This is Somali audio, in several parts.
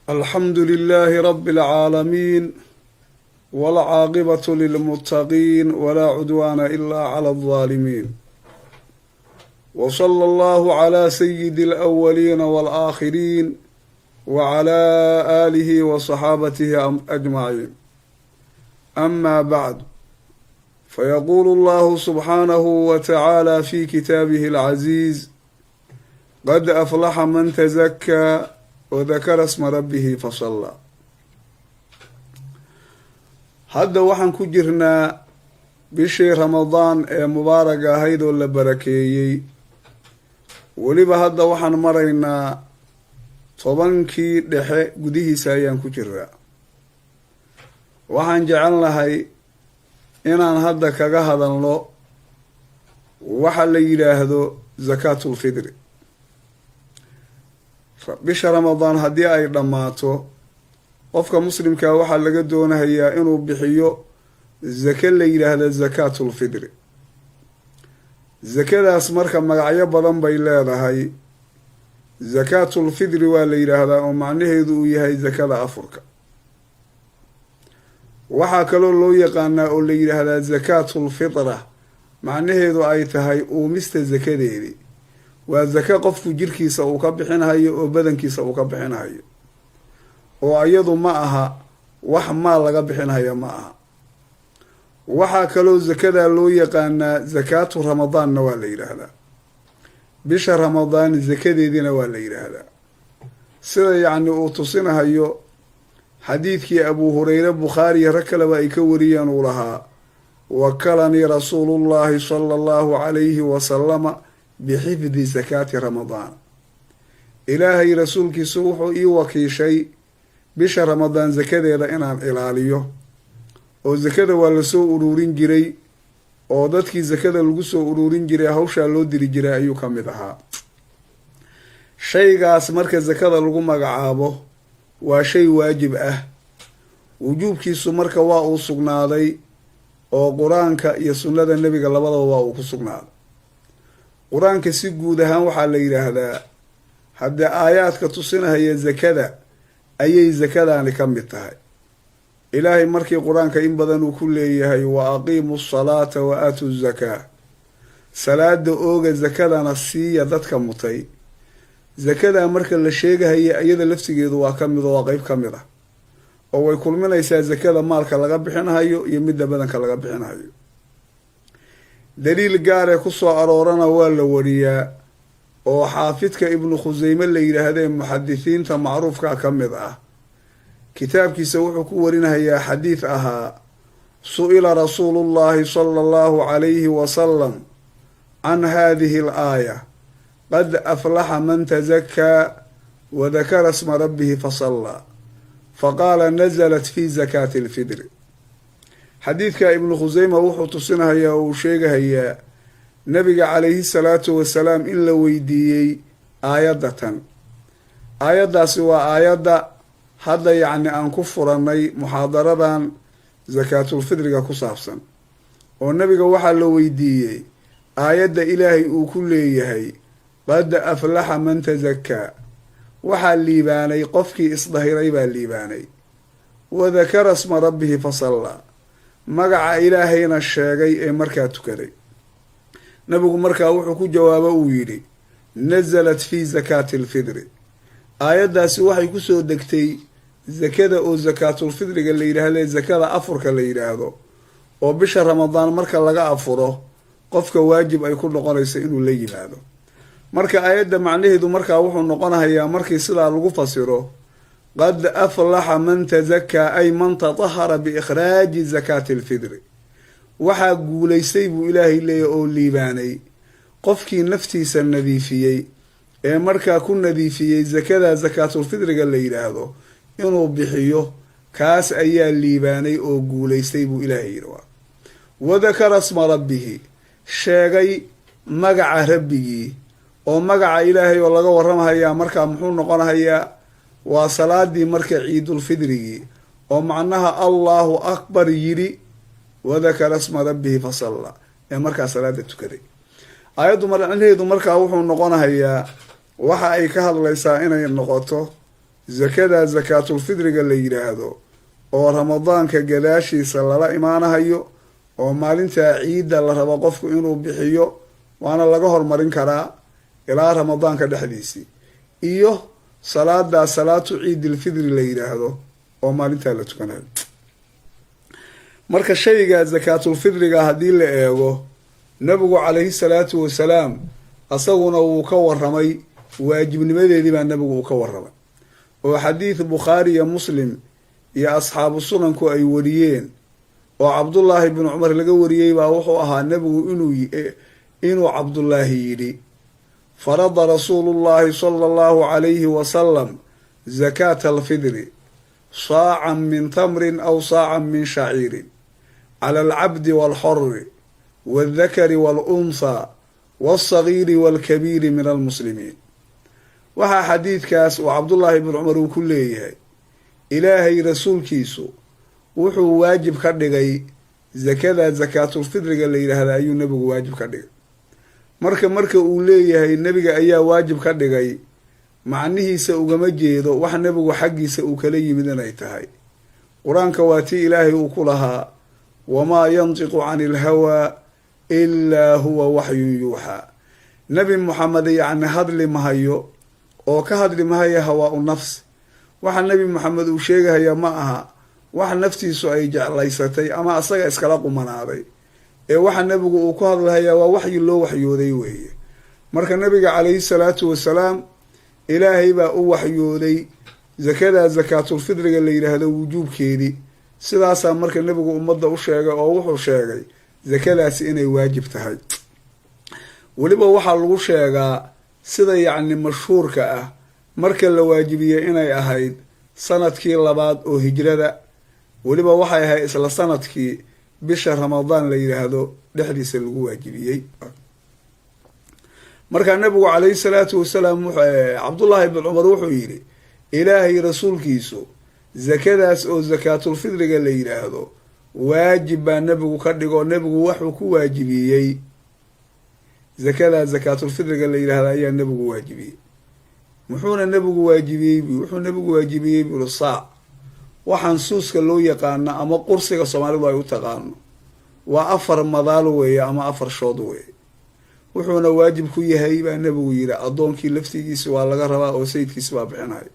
الحمد لله رب العالمين والعاقبة للمتقين ولا عدوان إلا على الظالمين وصلى الله على سيد الأولين والآخرين وعلى آله وصحابته أجمعين. أما بعد، فيقول الله سبحانه وتعالى في كتابه العزيز: قد أفلح من تزكى وذكر اسم ربه فصلى. hadda waxaan ku jirnaa bishii ramadaan ee mubaaraga ahayd oo la barakeeyey. weliba hadda waxaan maraynaa 10kii dhexe gudihiisa ayaan ku jiraa. waxaan jecelnahay inaan hadda kaga hadalno waxa la yidhaahdo zakaatul fidri. bisha ramadaan haddii ay dhammaato, qofka muslimkaa waxaa laga doonahayaa inuu bixiyo zake la yidhaahda zakaatul fidri. zakadaas marka magacyo badan bay leedahay. zakaatul fidri waa la yidhaahdaa oo macnaheedu uu yahay zakada afurka. waxaa kaloo loo yaqaanaa oo la yidhaahdaa zakaatul fitra, macnaheedu ay tahay uumista zakadeedii. waa zake qofku jirkiisa uu ka bixinhayo oo badankiisa uu ka bixinhayo, oo iyadu ma aha wax maal laga bixinhayo ma aha. waxaa kaloo zakadaa loo yaqaanaa zakaatu ramadaanna waa la yidhaahdaa. bisha ramadaan zakadeediina waa la yidhaahdaa, sida yacni uu tusinahayo xadiidkii abuu hureyre bukhaariya rag kaleba ay ka wariyeen uu lahaa: wakalanii rasuulullaahi sala allahu calayhi wasalama bixifdi zakaati ramadaan. ilaahay rasuulkiisu wuxuu ii wakiishay bisha ramadaan zakadeeda inaan ilaaliyo. oo zakada waa lasoo uruurin jiray, oo dadkii zakada lagu soo uruurin jiray hawshaa loo diri jiray ayuu ka mid ahaa. shaygaas marka zakada lagu magacaabo waa shay waajib ah. wujuubkiisu marka waa uu sugnaaday, oo qur-aanka iyo sunnada nebiga labadaba waa uu ku sugnaaday. qur-aanka si guud ahaan waxaa la yidhaahdaa haddee aayaadka tusinahaya zakada ayay zakadaani ka mid tahay. ilaahay markii qur-aanka in badan uu ku leeyahay: wa aqiimu asalaata wa aatu zakaa, salaada ooga zakadana siiya dadka mutay. zakadaa marka la sheegahaya iyada laftigeedu waa ka mid oo waa qeyb ka mid ah, oo way kulminaysaa zakada maalka laga bixinhayo iyo midda badanka laga bixinhayo. daliil gaar ee kusoo aroorana waa la wariyaa, oo xaafidka ibnu khuseyme la yidhaahdee muxadisiinta macruufka ka mid ah. kitaabkiisa wuxuu ku warinahayaa xadiid ahaa: su-ila rasuulullaahi sala allahu calayhi wasalam can haadihi al aaya: qad aflaxa man tazakaa wadakara sma rabbihi fasallaa, faqaala nazalat fi zakaati alfidri. xadiidka ibnu khuseyma wuxuu tusinahayaa oo uu sheegahayaa nabiga calayhi salaatu wasalaam in la weydiiyey aayadda tan. aayaddaasi waa aayadda hadda yacni aan ku furannay muxaadaradan zakaatulfidriga ku saabsan. oo nabiga waxaa la weydiiyey aayadda ilaahay uu ku leeyahay: qad aflaxa man tazakaa, waxaa liibaanay qofkii isdahiray baa liibaanay. wadakara sma rabbihi fasallaa, magaca ilaahayna sheegay ee markaa tukaday. nabigu markaa wuxuu ku jawaabo uu yidhi: nasalat fi zakaati alfidri. aayaddaasi waxay kusoo degtay zakada oo zakaatulfidriga la yidhaahde zakada afurka la yidhaahdo, oo bisha ramadaan marka laga afuro qofka waajib ay ku noqonayso inuu la yimaado. marka aayadda macnaheedu markaa wuxuu noqonahayaa markii sidaa lagu fasiro: qad aflaxa man tazakaa, ay man tatahara biikhraaji zakaati alfidri. waxaa guulaystay buu ilaahay leeyahy oo liibaanay qofkii naftiisa nadiifiyey ee markaa ku nadiifiyey zakada zakaatulfidriga la yidhaahdo inuu bixiyo. kaas ayaa liibaanay oo guulaystay buu ilaahay yidhi. wadakara sma rabbihi, sheegay magaca rabbigii. oo magaca ilaahay oo laga warramahayaa markaa muxuu noqonahayaa? waa salaadii marka ciidulfidrigii, oo macnaha allahu akbar yidhi wadakara sma rabbihi fasalla, ee markaa salaada tukaday. aayaddu macnaheedu markaa wuxuu noqonahayaa waxa ay ka hadlaysaa inay noqoto zakada zakaatulfidriga la yidhaahdo oo ramadaanka gadaashiisa lala imaanahayo oo maalintaa ciidda la rabo qofku inuu bixiyo waana laga hormarin karaa ilaa ramadaanka dhexdiisii iyo salaadaa salaatu ciidilfidri la yidhaahdo oo maalintaa la tukanayo. marka shayga zakaatulfidriga haddii la eego nabigu calayhi salaatu wasalaam asaguna wuu ka waramay waajibnimadeedii baa nabigu uu ka waramay oo xadiid bukhaari iyo muslim iyo asxaabu sunanku ay wariyeen oo cabdullaahi bnu cumar laga wariyey baa wuxuu ahaa nabigu inuu cabdullaahi yidhi farada rasuulullaahi sala allahu calayhi wasalam zakaata alfidri saacan min tamrin aw saacan min shaciirin cala alcabdi waalxori waaldakari waalunhaa waalsagiiri waalkabiiri min almuslimiin. waxaa xadiidkaas uu cabdullaahi bnu cumar uu ku leeyahay ilaahay rasuulkiisu wuxuu waajib ka dhigay zakada zakaatulfidriga la yidhaahda ayuu nebigu waajib ka dhigay. marka uu leeyahay nebiga ayaa waajib ka dhigay macnihiisa ugama jeedo wax nebigu xaggiisa uu kala yimid inay tahay. qur-aanka waa tii ilaahay uu ku lahaa wamaa yantiqu cani ilhawaa ilaa huwa waxyun yuuxaa. nebi moxamed yacni hadli mahayo oo ka hadli mahaya hawaa u nafsi. waxa nebi moxamed uu sheegahaya ma aha wax naftiisu ay jeclaysatay ama asaga iskala qumanaaday ee waxa nebigu uu ku hadlahayaa waa waxyi loo waxyooday weeye. marka nebiga calayhi salaatu wasalaam ilaahay baa u waxyooday zakada zakaatulfidriga la yidhaahdo wujuubkeedii. sidaasaa marka nebigu ummadda u sheegay oo wuxuu sheegay zakadaasi inay waajib tahay. weliba waxaa lagu sheegaa sida yacni mashhuurka ah marka la waajibiyey inay ahayd sanadkii 2 oo hijrada. weliba waxay ahayd isla sanadkii bisha ramadaan la yidhaahdo dhexdiisa lagu waajibiyey. markaa nabigu calayhi salaatu wasalaam cabdullaahi bn cumar wuxuu yidhi ilaahay rasuulkiisu zakadaas oo zakaatulfidriga la yidhaahdo waajib baa nebigu ka dhigo. nebigu waxuu ku waajibiyey zakada zakaatulfidriga la yidhaahda ayaa nebigu waajibiyey. muxuuna nebigu waajibiyey wuxuu nebigu waajibiyey buri saac waxaan suuska loo yaqaano ama qursiga soomaalidu ay u taqaano waa 4 madaalo weeye ama 4 shood weeye. wuxuuna waajib ku yahay baa nebigu yidhi addoonkii laftigiisi waa laga rabaa oo sayidkiisi baa bixinaya.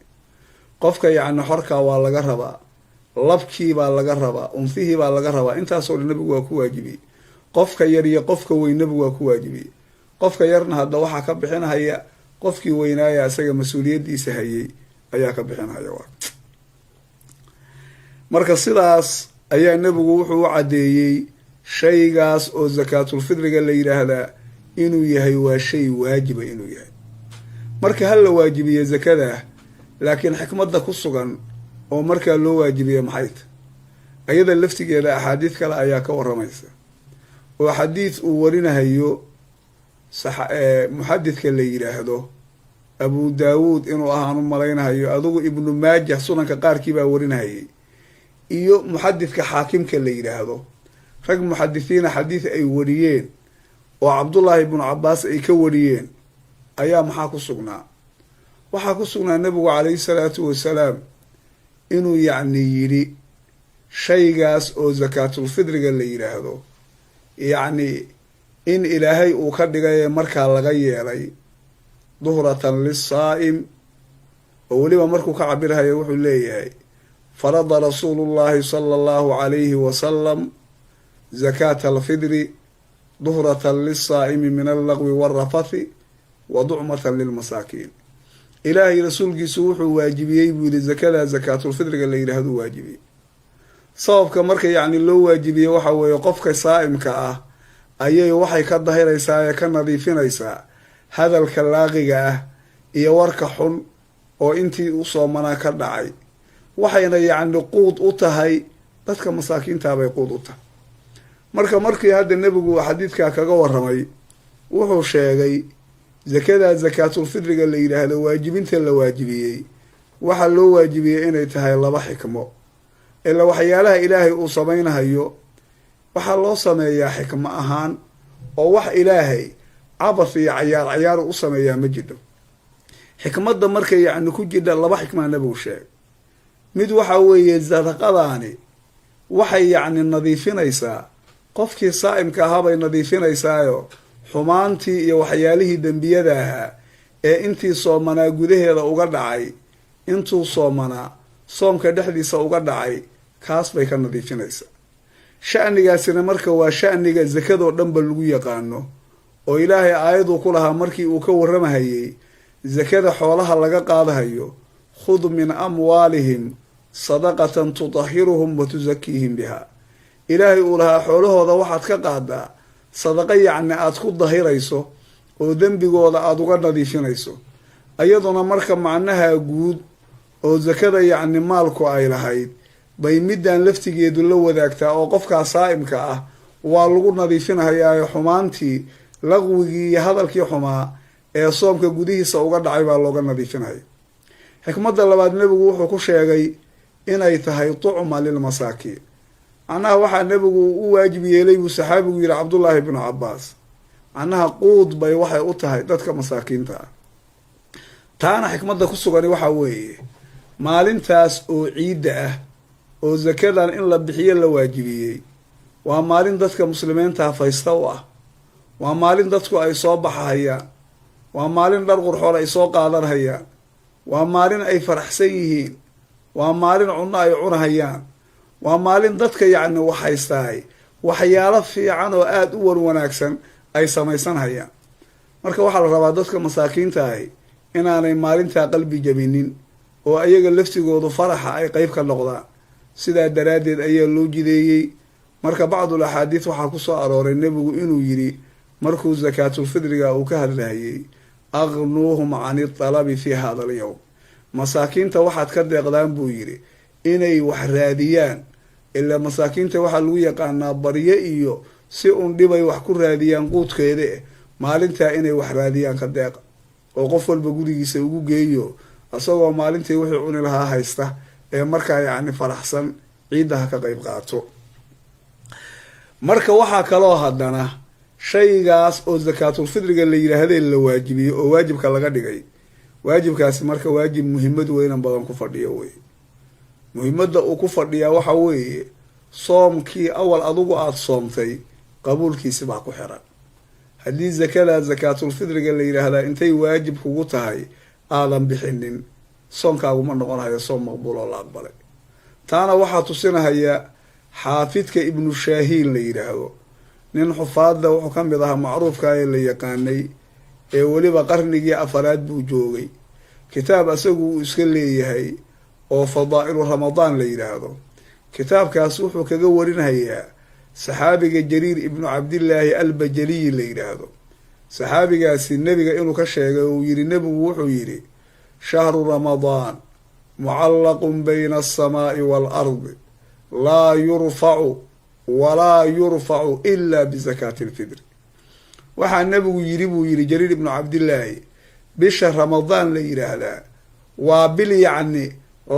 qofka yacni xorkaa waa laga rabaa, labkii baa laga rabaa, unfihii baa laga rabaa. intaasoo dhan nebigu waa ku waajibiyey. qofka yar iyo qofka weyn nebigu waa ku waajibiyey. qofka yarna hadda waxaa ka bixinhaya qofkii weynaaya isaga mas-uuliyaddiisa hayay ayaa ka bixinhaya. marka sidaas ayaa nebigu wuxuu u caddeeyey shaygaas oo zakaatulfidriga la yidhaahdaa inuu yahay waa shay waajiba inuu yahay. marka ha la waajibiye zakadaa laakiin xikmadda ku sugan oo markaa loo waajibiye maxay ta ayada laftigeeda axaadiid kale ayaa ka waramaysa. oo xadiid uu warinahayo muxadidka la yidhaahdo abu daawuud inuu ahaan u malaynahayo adigu ibnu maajah sunanka qaarkii baa warinahayay iyo muxadidka xaakimka la yidhaahdo. rag muxadisiina xadiid ay wariyeen oo cabdullaahi ibnu cabaas ay ka wariyeen ayaa maxaa ku sugnaa? waxaa ku sugnaa nebigu calayhi salaatu wasalaam inuu yacni yidhi shaygaas oo zakaatulfidriga la yidhaahdo yacni in ilaahay uu ka dhigay markaa laga yeelay duhratan lisaa'im. oo weliba markuu ka cabirhayo wuxuu leeyahay farada rasuulullaahi sala allahu calayhi wasalam zakaata alfidri duhratan lisaa'imi min allaqwi waalrafathi wa ducmatan lilmasaakiin. ilaahay rasuulkiisu wuxuu waajibiyey buu yihi zakada zakaatulfidriga la yidhaahdo waajibiyey. sababka marka yacni loo waajibiyey waxa weeye qofka saa'imka ah ayay waxay ka dahiraysaa ee ka nadiifinaysaa hadalka laaqiga ah iyo warka xun oo intii u soomanaa ka dhacay. waxayna yacni quud u tahay dadka masaakiintaabay quud u tahay. markii hadda nebigu xadiidkaa kaga waramay wuxuu sheegay zakada zakaatulfidriga la yidhaahdo waajibinta la waajibiyey waxaa loo waajibiyey inay tahay 2 xikmo. ilaa waxyaalaha ilaahay uu samaynahayo waxaa loo sameeyaa xikmo ahaan oo wax ilaahay cabas iyo cayaar u sameeyaa ma jiro. xikmadda marka yacni ku jidha laba xikmaa nabigu sheegay mid waxa weeye sadaqadaani waxay yacni nadiifinaysaa qofkii saa'imka ahaa bay nadiifinaysaayo xumaantii iyo waxyaalihii dembiyada ahaa ee intii soomanaa gudaheeda uga dhacay intuu soomanaa soomka dhexdiisa uga dhacay kaas bay ka nadiifinaysaa sha'nigaasina marka waa sha'niga sakadoo dhanba lagu yaqaano oo ilaahay aayaduu ku lahaa markii uu ka warramahayey sakada xoolaha laga qaadahayo khud min amwaalihim sadaqatan tudahiruhum wa tusakiihim biha ilaahay uu lahaa xoolahooda waxaad ka qaadaa sadaqo yacni aada ku dahirayso oo dembigooda aada uga nadiifinayso iyaduna marka macnaha guud oo sakada yacni maalku ay lahayd bay middan laftigeedu la wadaagtaa oo qofkaa saa'imka ah waa lagu nadiifinahayaayo xumaantii laqwigii iyo hadalkii xumaa ee soomka gudihiisa uga dhacay baa looga nadiifinaya xikmadda labaad nebigu wuxuu ku sheegay inay tahay tucma lilmasaakiin macnaha waxaa nebigu u waajib yeelay buu saxaabigu yihi cabdullaahi bnu cabbaas macnaha quud bay waxay u tahay dadka masaakiinta ah taana xikmadda ku sugani waxaa weeye maalintaas oo ciidda ah oo sakadan in la bixiyo la waajibiyey waa maalin dadka muslimiinta faysta u ah waa maalin dadku ay soo baxahayaan waa maalin dhar qurxoon ay soo qaadanhayaan waa maalin ay faraxsan yihiin waa maalin cunno ay cunahayaan waa maalin dadka yacni waxhaystaay waxyaalo fiican oo aada u wanaagsan ay samaysanhayaan marka waxaa la rabaa dadka masaakiinta ahi inaanay maalintaa qalbi jabinin oo ayaga laftigoodu faraxa ay qeyb ka noqdaan sidaa daraaddeed ayaa loo jideeyey marka bacdul axaadiis waxaa ku soo arooray nebigu inuu yidhi markuu sakaatulfidriga uu ka hadlahayey aqnuuhum cani talabi fii hada alyowm masaakiinta waxaad ka deeqdaan buu yidhi inay wax raadiyaan ilaa masaakiinta waxaa lagu yaqaanaa baryo iyo si un dhibay wax ku raadiyaan quudkeeda maalintaa inay wax raadiyaan ka deeqa oo qof walba gurigiisa ugu geeyo isagoo maalintii wixii cuni lahaa haysta ee markaa yacni faraxsan ciiddaha ka qeyb qaato marka waxaa kaloo haddana shaygaas oo sakaatulfidriga la yidhaahdee la waajibiyey oo waajibka laga dhigay waajibkaasi marka waajib muhiimad weynan badan ku fadhiyo wey muhiimadda uu ku fadhiyaa waxa weeye soomkii awal adugu aada soomtay qabuulkiisi baa ku xiran haddii sakada sakaatulfidriga la yidhaahdaa intay waajib kugu tahay aadan bixinin soonkaaguma noqonahayo soom maqbuul oo la aqbalay taana waxaa tusinahaya xaafidka ibnu shaahiin la yidhaahdo nin xufaadda wuxuu ka mid ahaa macruufka ee la yaqaanay ee weliba qarnigii afaraad buu joogay kitaab asagu uu iska leeyahay oo fadaa'ilu ramadaan la yidhaahdo kitaabkaas wuxuu kaga warinayaa saxaabiga jariir ibnu cabdillaahi albajaliyi la yidhaahdo saxaabigaasi nebiga inuu ka sheegay uu yidhi nebigu wuxuu yidhi shahru ramadaan mucallaqun bayna alsamaa'i waalardi laa yurfacu walaa yurfacu ilaa bisakaati alfidri waxaa nebigu yidhi buu yidhi jariir ibnu cabdillaahi bisha ramadaan la yidhaahdaa waa bil yacni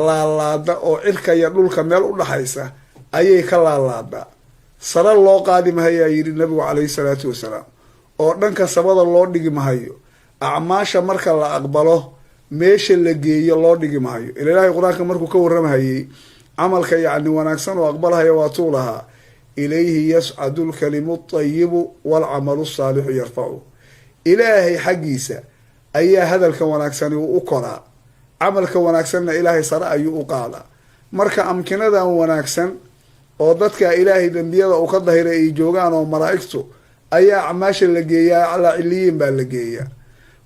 laalaada oo cirka iyo dhulka meel u dhaxaysa ayay ka laalaadaa sare loo qaadi mahayaa yidhi nabigu calayhi salaatu wasalaam oo dhanka sabada loo dhigi mahayo acmaasha marka la aqbalo meesha la geeyo loo dhigi mahayo ila ilaahay qur-aanka markuu ka warramahayey camalka yacni wanaagsan oo aqbalahaya waatuu lahaa ilayhi yascadu lkalimu tayibu waalcamalu saalixu yarfacu ilaahay xaggiisa ayaa hadalka wanaagsani uu u koraa camalka wanaagsanna ilaahay sare ayuu u qaadaa marka amkinadan wanaagsan oo dadka ilaahay dembiyada uu ka dahiray ay joogaan oo malaa'igtu ayaa acmaasha la geeyaa calaa ciliyiin baa la geeyaa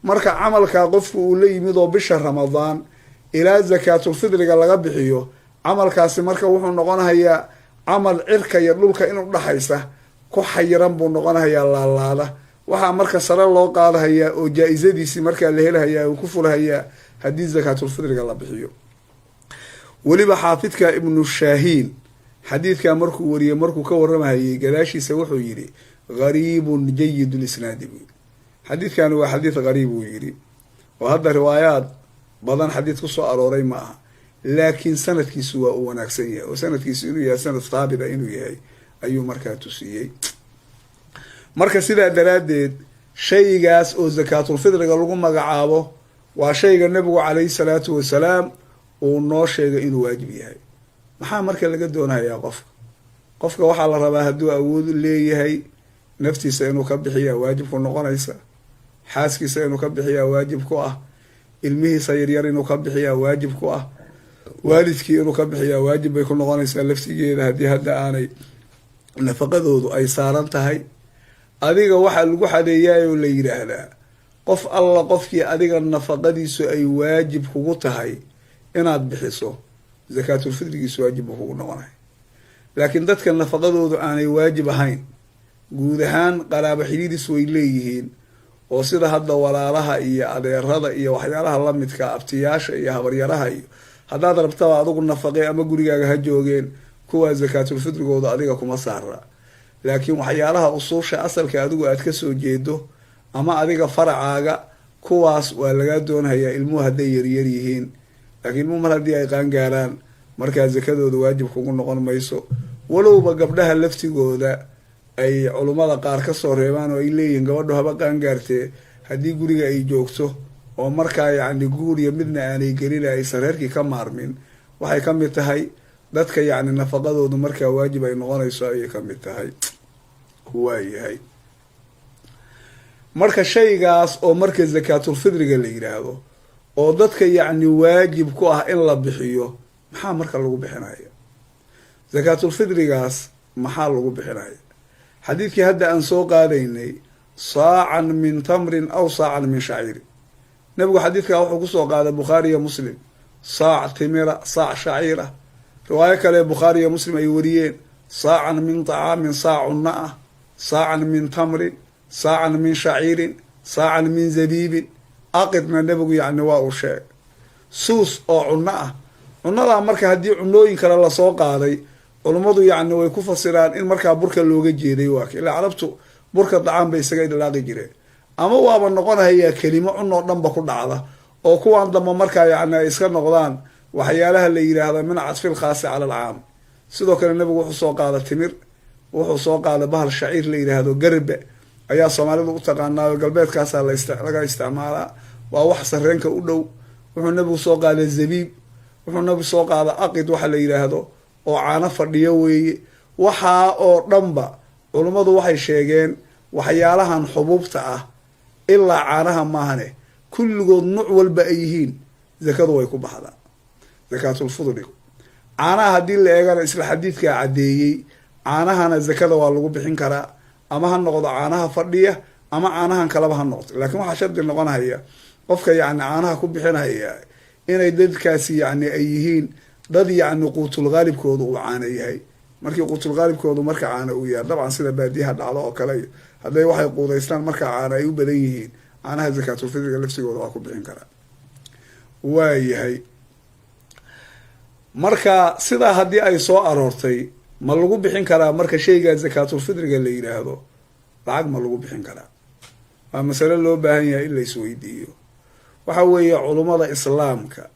marka camalkaa qofku uu la yimid oo bisha ramadaan ilaa sakaatulfidriga laga bixiyo camalkaasi marka wuxuu noqonahayaa camal cirka iyo dhulka in udhaxaysa ku xayiran buu noqonahayaa laalaada waxaa marka sare loo qaadahayaa oo jaa-isadiisii markaa la helahayaa uu ku fulahayaa haddii sakaatulfidriga la bixiyo weliba xaafidka ibnu shaahiin xadiidkaa markuu wariyey markuu ka warramahayey gadaashiisa wuxuu yidhi gariibun jayid lisnaadi buu yidhi xadiidkani waa xadiid gariib uu yidhi oo hadda riwaayaad badan xadiid kusoo arooray ma aha laakiin sanadkiisu waa uu wanaagsan yahay oo sanadkiisu inuu yahay sanad haabita inuu yahay ayuu markaa tusiyey marka sidaa daraaddeed shaygaas oo sakaatulfidriga lagu magacaabo waa shayga nabigu calayhi salaatu wasalaam uu noo sheegay inuu waajib yahay. maxaa marka laga doonayaa qofka waxaa la rabaa hadduu awood leeyahay naftiisa inuu ka bixiyaa waajib ku noqonaysa, xaaskiisa inuu ka bixiyaa waajib ku ah, ilmihiisa yaryar inuu ka bixiyaa waajib ku ah, waalidkii inuu ka bixiyaa waajib bay ku noqonaysaa laftigeeda haddii hadda aanay nafaqadoodu ay saaran tahay. adiga waxaa lagu xadeeyaayoo la yidhaahdaa qof alla qofkii adiga nafaqadiisu ay waajib kugu tahay inaad bixiso zakaatulfidrigiisu waajib buu kugu noqonay. laakiin dadka nafaqadoodu aanay waajib ahayn, guud ahaan qaraabo xidhiidis way leeyihiin, oo sida hadda walaalaha iyo adeerada iyo waxyaalaha lamidka abtiyaasha iyo habaryaraha iyo haddaad rabtaba adigu nafaqe ama gurigaaga ha joogeen, kuwaa zakaatulfidrigooda adiga kuma saara. laakiin waxyaalaha usuusha asalka adigu aad ka soo jeedo ama adiga faracaaga, kuwaas waa lagaa doonayaa ilmuhu hadday yaryar yihiin. laakiin ilmuhu mar haddii ay qaangaaraan markaa zakadooda waajib kugu noqon mayso. walowba gabdhaha laftigooda ay culummada qaar ka soo reebaan oo ay leeyihiin gabadhu haba qaangaartee haddii guriga ay joogto oo markaa yacni guuriya midna aanay gelin aysan reerkii ka maarmin, waxay ka mid tahay dadka yacni nafaqadoodu markaa waajib ay noqonayso ayay ka mid tahay. waayahay marka shaygaas oo marka zakaatulfidriga la yidhaahdo oo dadka yacni waajib ku ah in la bixiyo, maxaa marka lagu bixinaya zakaatulfidrigaas? maxaa lagu bixinaya? xadiidkii hadda aan soo qaadaynay saacan min tamrin aw saacan min shaciirin, nabigu xadiidkaa wuxuu kusoo qaaday bukhaari iyo muslim, saac timira, saac shaciira. riwaayo kale bukhaari iyo muslim ay wariyeen saacan min طacaamin, saac cunno ah, saacan min tamrin, saacan min shaciirin, saacan min zabiibin. aqidna nabigu yacni waa uu sheegay. suus oo cunno ah, cunnadaa marka haddii cunooyin kale lasoo qaaday, culummadu yacni way ku fasiraan in markaa burka looga jeeday. waak ilaa carabtu burka dacaan bay isaga idlaaqi jireen, ama waaba noqonahayaa kelimo cunoo dhanba ku dhacda, oo kuwaan damba markaa yacni ay iska noqdaan waxyaalaha la yidhaahda min cadfil khaasi cala alcaam. sidoo kale nabigu wuxuu soo qaada timir, wuxuu soo qaada bahal shaciir la yidhaahdo garbe, ayaa soomaalidu u taqaanaayo galbeedkaasaa laga isticmaalaa, waa wax sareenka u dhow. wuxuu nabigu soo qaada zabiib, wuxuu nabigu soo qaada aqid waxa la yidhaahdo oo caano fadhiyo weeye. waxaa oo dhanba culummadu waxay sheegeen waxyaalahan xubuubta ah ilaa caanaha maahane kulligood nuuc walba ay yihiin zakadu way ku baxdaa. zakaatulfidrigu caanaha haddii la eegana isla xadiidkaa caddeeyey, caanahana zakada waa lagu bixin karaa, ama ha noqdo caanaha fadhiya ama caanahan kaleba ha noqdo. laakiin waxaa shardi noqonaya qofka yacni caanaha ku bixinaya inay dadkaasi yacni ay yihiin dad yacni quutulqaalibkoodu uu caano yahay. markii quutulqaalibkoodu marka caano uu yahay, dabcan sida baadiyaha dhacdo oo kale, hadday waxay quudaystaan markaa caano ay u badan yihiin, caanaha zakaatulfidriga lafsigooda waa ku bixin karaa. waayahay marka sidaa haddii ay soo aroortay, ma lagu bixin karaa marka shaygaa zakaatulfidriga la yidhaahdo lacag ma lagu bixin karaa? waa masale loo baahan yahay in la isweydiiyo. waxa weeye culummada islaamka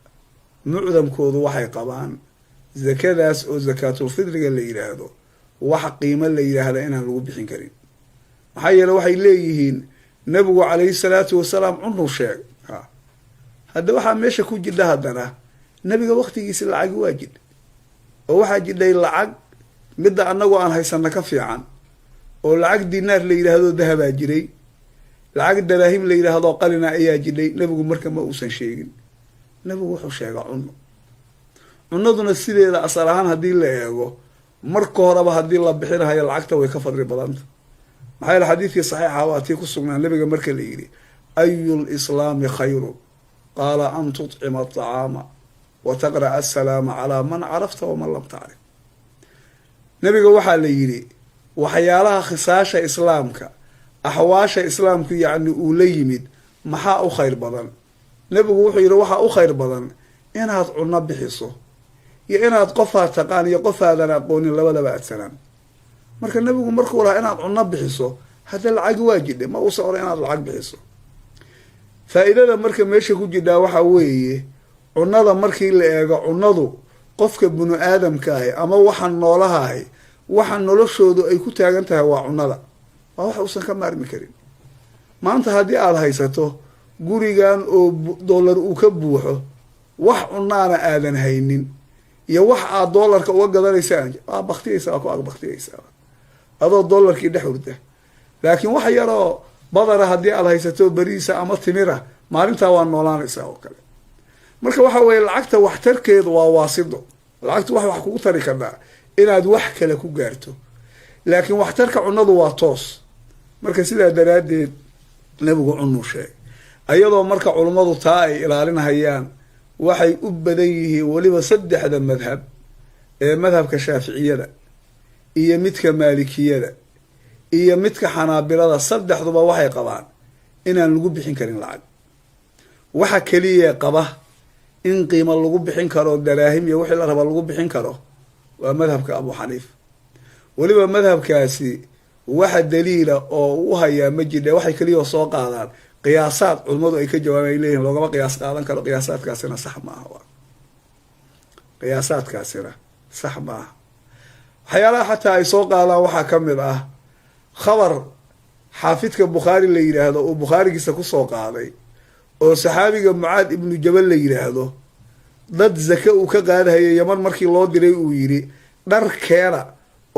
mucdamkoodu waxay qabaan zakadaas oo zakaatulfidriga la yidhaahdo wax qiimo la yidhaahda inaan lagu bixin karin. maxaa yeele waxay leeyihiin nabigu calayhi salaatu wasalaam cunuu sheeg. hadda waxaa meesha ku jidha haddana nabiga waktigiisi lacagi waa jidha, oo waxaa jidhay lacag midda annagu aan haysana ka fiican, oo lacag dinaar la yidhaahdo dahabaa jiray, lacag daraahim la yidhaahdo qalina ayaa jidhay. nabigu marka ma uusan sheegin, nabigu wuxuu sheega cunno. cunnaduna sideeda asal ahaan haddii la eego marka horeba haddii la bixinahayo lacagta way ka fadli badanta. maxaa yeele xadiidkii saxiixa waa tii ku sugnaa nabiga marka la yidhi ayu lislaami khayru qaala an tutcima aطacaama wa taqra'a asalaama calaa man carafta waman lam tacrif. nabiga waxaa la yidhi waxyaalaha khisaasha islaamka, axwaasha islaamku yacni uu la yimid maxaa u khayr badan? nabigu wuxuu yidhi waxaa u khayr badan inaad cunno bixiso iyo inaad qofaad taqaan iyo qofaadan aqoonin labadaba adsanaan. marka nabigu markuu lahaa inaad cunno bixiso, hadda lacagi waa jidhe, ma uusan oran inaad lacag bixiso. faa-iidada marka meesha ku jidhaa waxaa weeye cunnada markii la eego, cunnadu qofka binu aadamka ahi ama waxa noolaha ahi waxa noloshoodu ay ku taagan tahay waa cunnada, waa wax uusan ka maarmi karin. maanta haddii aada haysato gurigan oo dollar uu ka buuxo wax cunaana aadan haynin iyo wax aad dollarka uga gadanaysaa waa baktiyaysaa, waa ku agbaktiyaysaa adoo dollarkii dhex hurda. laakiin wax yaroo badara haddii aad haysato beriisa ama timira maalintaa waa noolaanaysaa oo kale. marka waxa weeye lacagta waxtarkeedu waa waasido. lacagtu wax kugu tari kartaa inaad wax kale ku gaarto, laakiin waxtarka cunadu waa toos. marka sidaa daraaddeed nabigu cunuu sheegay, ayadoo marka culummadu taa ay ilaalinahayaan waxay u badan yihiin weliba saddexda madhab ee madhabka shaaficiyada iyo midka maalikiyada iyo midka xanaabilada, saddexduba waxay qabaan inaan lagu bixin karin lacag. waxa keliya qaba in qiimo lagu bixin karo, daraahim iyo wixii la raba lagu bixin karo, waa madhabka abu xaniifa. weliba madhabkaasi waxa daliila oo u hayaa ma jidhe, waxay keliya soo qaadaan qiyaasaad culimmadu ay ka jawaabaan, ay leeyihin loogama qiyaas qaadan karo, qiyaasaadkaasina sax maaha. qiyaasaadkaasina sax maaha. waxyaalaha xataa ay soo qaadaan waxaa ka mid ah khabar xaafidka bukhaari la yidhaahdo uu bukhaarigiisa kusoo qaaday oo saxaabiga mucaad ibnu jabal la yidhaahdo dad zake uu ka qaadahayay yaman markii loo diray uu yidhi dhar keena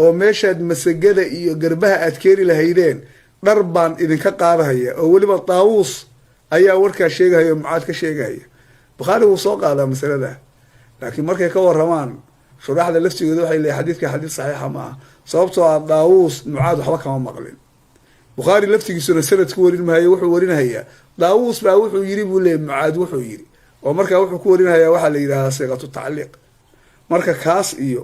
oo meeshaad masagada iyo garbaha aad keeni lahaydeen dhar baan idinka qaadahaya, oo weliba daawuus ayaa warkaa sheegahaya oo mucaad ka sheegahaya. bukhaari wuu soo qaadaa masalada, laakiin markay ka waramaan shuraaxda laftigooda waxay leeyahay xadiidka xadiid saxiixa ma aha, sababtoo ah daawuus mucaad waxba kama maqlin. bukhaari laftigiisuna sanad ku warin mahayo, wuxuu warinahayaa daawuus baa wuxuu yiri buu leeyay mucaad wuxuu yiri, oo markaa wuxuu ku warinahayaa waxaa la yidhahdaa siiqatu tacliiq. marka kaas iyo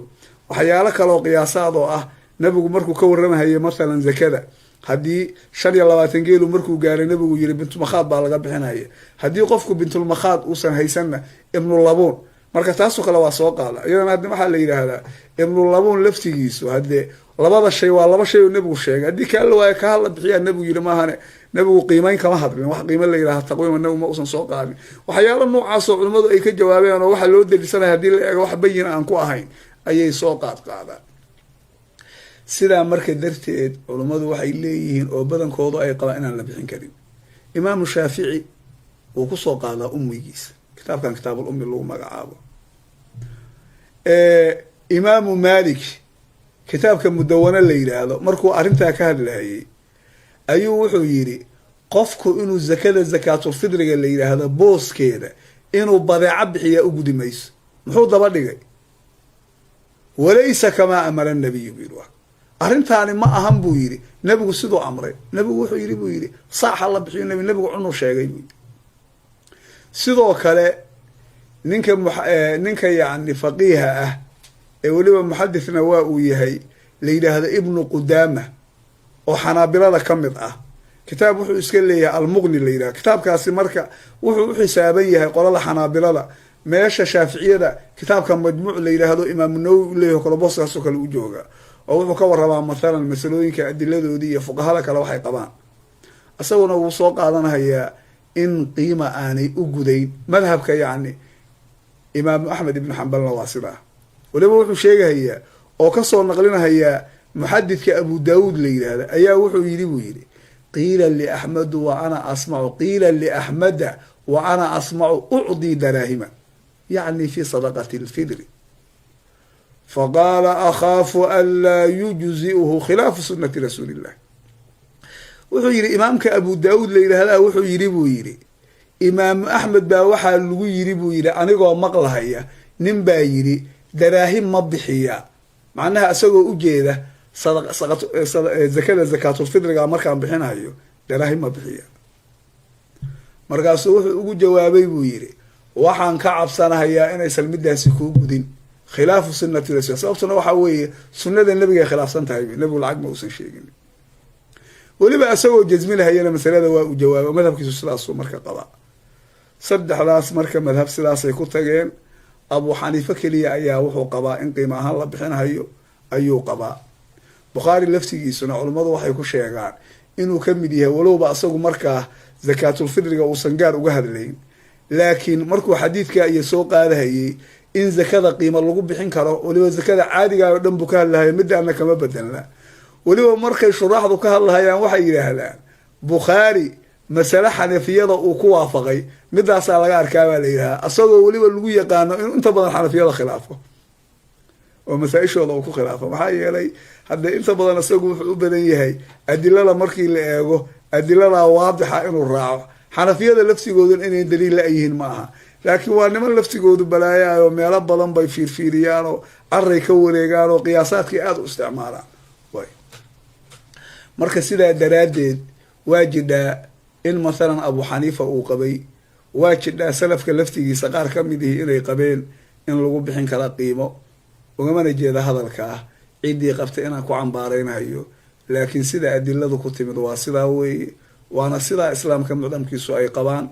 waxyaalo kaleoo qiyaasaad oo ah nabigu markuu ka warramahayay masalan zakada, haddii 25 geelu markuu gaaray nabigu yiri bintulmakhaad baa laga bixinaya, haddii qofku bintulmakhaad uusan haysanna ibnulabuun. marka taasoo kale waa soo qaada. iyadana haddi waxaa la yidhaahdaa ibnulabuun laftigiisu haddee labada shay waa laba shay oo nabigu sheegay, haddii kaa la waayo kaa la bixiyaa nabigu yiri maahane, nabigu qiimeyn kama hadlin. wax qiime la yidhaha taqwiima nabigu ma uusan soo qaadin. waxyaalo noocaasoo culimmadu ay ka jawaabeen oo waxa loo daliishanaya haddii la eego wax bayin aan ku ahayn ayay soo qaadaan. sidaa marka darteed culummadu waxay leeyihiin oo badankoodu ay qabaan inaan la bixin karin. imaamu shaafici wuu kusoo qaadaa ummigiisa, kitaabkan kitaabul ummi lagu magacaabo. imaamu maalik kitaabka mudawana la yidhaahdo markuu arrintaa ka hadlayay ayuu wuxuu yidhi qofku inuu zakada zakaatulfidriga la yidhaahdo booskeeda inuu badeeco bixiyaa u gudi mayso. muxuu daba dhigay? walaysa kamaa amara nabiyu buu yidhi. arrintaani ma ahan buu yidhi nabigu siduu amray. nabigu wuxuu yidhi buu yidhi saaxa la bixiyo nabigu cunuu sheegay buu yidhi. sidoo kale ninka yacni faqiiha ah ee weliba muxadithna waa uu yahay la yidhaahdo ibnu qudaama oo xanaabilada ka mid ah, kitaab wuxuu iska leeyahay almuqni la yidhahdo. kitaabkaasi marka wuxuu u xisaaban yahay qolada xanaabilada, meesha shaaficiyada kitaabka majmuuc la yidhaahdo imaamu nawowi u leeyahay kale booskaasoo kale u jooga, oo wuxuu ka warramaa mathalan masalooyinka adiladoodii iyo fuqahada kale waxay qabaan. isaguna wuu soo qaadanahayaa in qiima aanay u gudayn. madhabka yacni imaamu axmed ibnu xambalna waa sidaa. waliba wuxuu sheegahayaa oo kasoo naqlinahayaa muxadidka abu daawuud la yidhaahda ayaa wuxuu yidhi buu yidhi qiila liaxmadu wa ana asmacu qiila liaxmada wa ana asmacu ucdii daraahima yacni fi sadaqati lfidri faqaala akhaafu an laa yujzi'uhu khilaafu sunati rasuuli illah. wuxuu yidhi imaamka abu daawuud la yidhaahdaa wuxuu yidhi buu yidhi imaamu axmed baa waxaa lagu yidhi buu yidhi anigoo maqlahaya nin baa yidhi daraahim ma bixiya, macnaha isagoo ujeeda zakada zakaatulfidriga markaan bixinayo daraahim ma bixiya. markaasuu wuxuu ugu jawaabay buu yidhi waxaan ka cabsanahayaa inaysan midaasi kuu gudin khilaafu sunati rasul. sababtuna waxaa weeye sunnada nebigay khilaafsan tahay, nebigu lacag ma uusan sheegin. weliba isagoo jasminahayana masalada waa uu jawaaba, madhabkiisu sidaasuu marka qabaa. saddexdaas marka madhab sidaasay ku tageen. abu xaniife keliya ayaa wuxuu qabaa in qiimo ahaan la bixinayo ayuu qabaa. bukhaari laftigiisuna culummadu waxay ku sheegaan inuu ka mid yahay, walowba isagu markaa zakaatulfidriga uusan gaar uga hadlayn, laakiin markuu xadiidka iyo soo qaadahayay in zakada qiimo lagu bixin karo, weliba zakada caadiga oo dhan buu ka hadlahaya, midaana kama bedelna. weliba markay shuraaxdu ka hadlahayaan waxay yidhaahdaan bukhaari masale xanafiyada uu ku waafaqay midaasaa laga arkaa baa la yidhahaa asagoo weliba lagu yaqaano inuu inta badan xanafiyada khilaafo oo masaa-ishooda uu ku khilaafo maxaa yeelay haddee inta badan isagu wuxuu u badan yahay adilada markii la eego adiladaa waadixa inuu raaco xanafiyada laftigoodan inay daliil la-yihiin ma aha laakiin waa niman laftigoodu balaayaayoo meelo badan bay fiirfiiriyaan oo caray ka wareegaan oo qiyaasaadkii aada u isticmaalaan way marka sidaa daraaddeed waa jidhaa in mathalan abu xaniifa uu qabay waa jidhaa salafka laftigiisa qaar ka mid ihi inay qabeen in lagu bixin kala qiimo ugamana jeeda hadalka ah ciddii qabta inaan ku cambaaraynayo laakiin sida adiladu ku timid waa sidaa weeye waana sidaa islaamka mucdamkiisu ay qabaan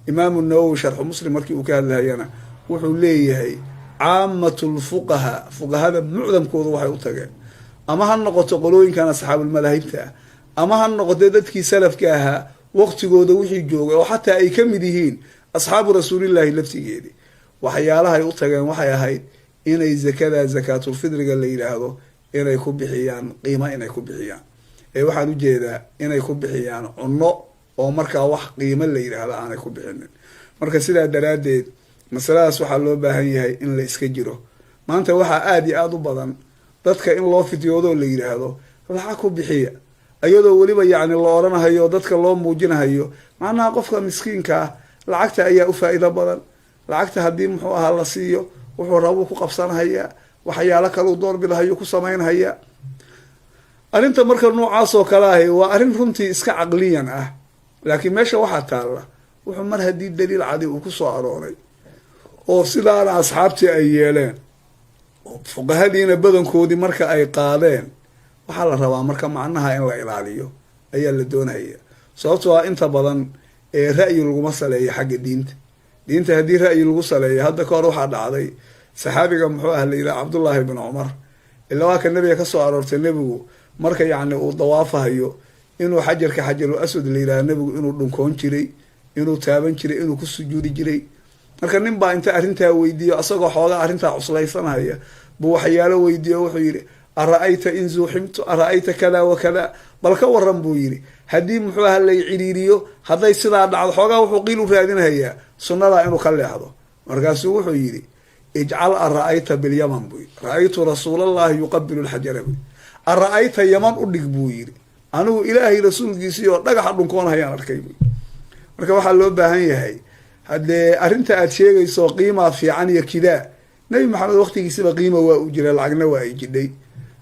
imaamu nawowi sharxu muslim markii uu ka hadlahayana wuxuu leeyahay caamatlfuqahaa fuqahada mucdamkooda waxay u tageen ama ha noqoto qolooyinkan asxaabulmadaahibta ah ama ha noqoto dadkii salafka ahaa waqtigooda wixii joogay oo xataa ay ka mid yihiin asxaabu rasuulillaahi laftigeedii waxyaalahay u tageen waxay ahayd inay zakada zakaatulfidriga la yidhaahdo inay ku bixiyaan qiimo inay ku bixiyaan ee waxaan ujeedaa inay ku bixiyaan cunno oo markaa wax qiimo la yidhaahdo aanay ku bixinin marka sidaa daraaddeed masaladaas waxaa loo baahan yahay in la iska jiro maanta waxaa aada iyo aada u badan dadka in loo fidyoodoo la yidhaahdo lacag ku bixiya iyadoo weliba yacni la odhanahayo dadka loo muujinahayo macnaha qofka miskiinka ah lacagta ayaa u faa-iido badan lacagta haddii muxuu ahaa la siiyo wuxuu rabuu ku qabsanhayaa waxyaalo kaleu doorbidahayo ku samaynhayaa arrinta marka noocaas oo kale ahi waa arrin runtii iska caqliyan ah laakiin meesha waxaa taalla wuxuu mar haddii daliil cadi uu ku soo arooray oo sidaana asxaabtii ay yeeleen fuqahadiina badankoodii marka ay qaadeen waxaa la rabaa marka macnaha in la ilaaliyo ayaa la doonaya sababtoo ah inta badan ee ra'yi laguma saleeyo xagga diinta haddii ra'yi lagu saleeyo hadda ka hor waxaa dhacday saxaabiga muxuu ah la yidhaha cabdullaahi bin cumar ilaa waa ka nabiga ka soo aroortay nebigu marka yacni uu dawaafahayo inuu xajarka xajarul aswad la yidhaha nebigu inuu dhunkoon jiray inuu taaban jiray inuu ku sujuudi jiray marka nin baa inta arrintaa weydiiyo asagoo xoogaa arrintaa cuslaysanhaya buu waxyaalo weydiiyo wuxuu yidhi ara-ayta in zuuximtu ara-ayta kada wa kada bal ka waran buu yidhi haddii muxuu aha lay ciriiriyo hadday sidaa dhacdo xoogaa wuxuu qiil u raadinhayaa sunnadaa inuu ka leexdo markaasuu wuxuu yidhi ijcal ara-ayta bilyaman buu yidhi ra-aytu rasuulallahi yuqabilu lxajara buy ara-ayta yaman u dhig buu yidhi anigu ilaahay rasuulkiisii oo dhagaxa dhunkoonhayaan arkay buy marka waxaa loo baahan yahay haddee arrinta aada sheegayso qiimaa fiican iyo kidaa nebi maxamed waqtigiisiba qiima waa u jira lacagna waa ay jidhay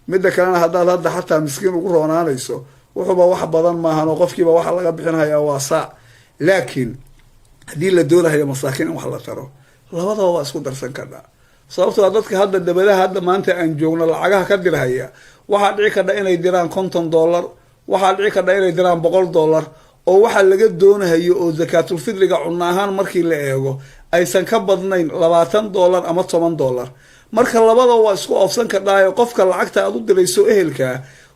midda kalena haddaad hadda xataa miskiin ugu roonaanayso wuxuuba wax badan maahan oo qofkiiba waxa laga bixinhayaa waa saac laakiin haddii la doonahayo masaakiin in wax la taro labadaba waa isku darsan karnaa sababtoo dadka hadda dabadaha hadda maanta aan joogno lacagaha ka dirhaya waxaa dhici kadha inay diraan $50 waxaa dhici kadha inay diraan $100 oo waxaa laga doonahayo oo zakaatulfidriga cunno ahaan markii la eego aysan ka badnayn $20 ama $10 marka labada waa isku oofsan kadhaayo qofka lacagta aad u dirayso ehelkaa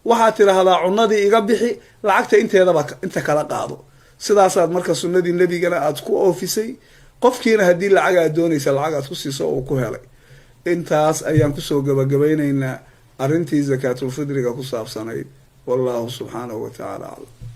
waxaad tidhaahdaa cunadii iga bixi lacagta inteedaba inta kala qaado sidaasaad marka sunnadii nebigana aada ku oofisay qofkiina haddii lacag aad doonaysa lacag aad ku siiso uu ku helay intaas ayaan kusoo gabagabaynaynaa arrintii zakaatulfidriga ku saabsanayd wallahu subxaanahu wa tacaala aclam